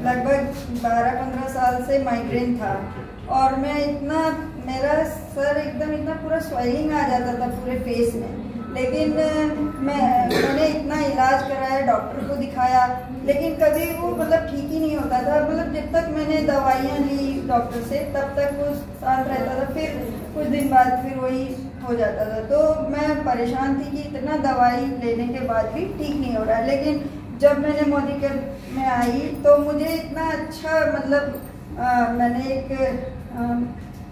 लगभग 12-15 साल से माइग्रेन था और मैं मेरा सर एकदम इतना पूरा स्वेलिंग आ जाता था पूरे फेस में। लेकिन मैंने इतना इलाज कराया, डॉक्टर को दिखाया, लेकिन कभी वो मतलब ठीक ही नहीं होता था। मतलब जब तक मैंने दवाइयाँ ली डॉक्टर से तब तक वो शांत रहता था, फिर कुछ दिन बाद फिर वही हो जाता था। तो मैं परेशान थी कि इतना दवाई लेने के बाद भी ठीक नहीं हो रहा है। लेकिन जब मैंने मोदी केयर में आई तो मुझे इतना अच्छा मतलब मैंने एक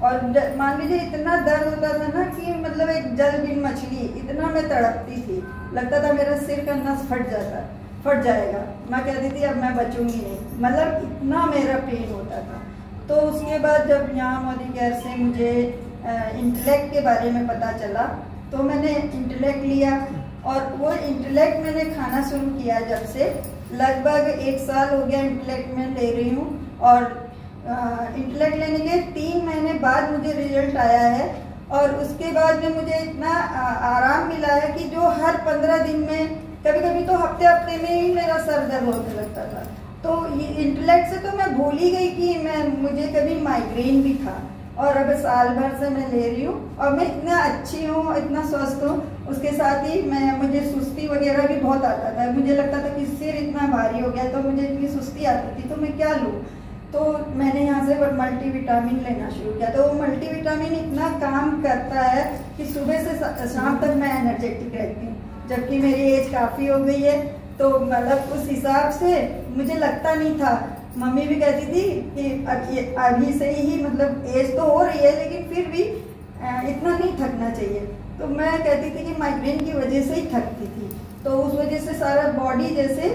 और मान लीजिए इतना दर्द होता था ना कि मतलब एक जलबिन मछली इतना मैं तड़पती थी, लगता था मेरा सिर का नस फट जाएगा। मैं कहती थी अब मैं बचूंगी नहीं, मतलब इतना मेरा पेन होता था। तो उसके बाद जब यहाँ मोदी केयर से मुझे इंटेलेक्ट के बारे में पता चला तो मैंने इंटेलेक्ट लिया और वो इंटेलेक्ट मैंने खाना शुरू किया जब से लगभग 1 साल हो गया इंटेलेक्ट में ले रही हूँ। और इंटेलेक्ट लेने के 3 महीने बाद मुझे रिजल्ट आया है और उसके बाद में मुझे इतना आराम मिला है कि जो हर 15 दिन में, कभी कभी तो हफ्ते में ही मेरा सर दर्द होने लगता था। तो ये इंटेलेक्ट से तो मैं भूल ही गई कि मुझे कभी माइग्रेन भी था। और अब साल भर से मैं ले रही हूँ और मैं इतना अच्छी हूँ, इतना स्वस्थ हूँ। उसके साथ ही मुझे सुस्ती वगैरह भी बहुत आता था। मुझे लगता था कि सिर इतना भारी हो गया तो मुझे इतनी सुस्ती आती थी तो मैं क्या लूँ। तो मैंने यहाँ से मल्टीविटामिन लेना शुरू किया। तो वो मल्टीविटामिन इतना काम करता है कि सुबह से शाम तक मैं एनर्जेटिक रहती हूँ, जबकि मेरी एज काफ़ी हो गई है। तो मतलब उस हिसाब से मुझे लगता नहीं था। मम्मी भी कहती थी कि अभी से ही मतलब एज तो हो रही है लेकिन फिर भी इतना नहीं थकना चाहिए। तो मैं कहती थी कि माइग्रेन की वजह से ही थकती थी, तो उस वजह से सारा बॉडी जैसे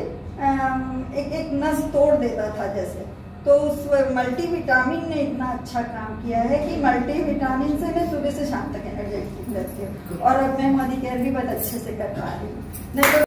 एक नस तोड़ देता था जैसे। तो उस मल्टीविटामिन ने इतना अच्छा काम किया है कि मल्टीविटामिन से मैं सुबह से शाम तक एनर्जेटिक रहती हूँ और अब मैं मोदी केयर भी बहुत अच्छे से कर पा रही हूँ। नहीं तो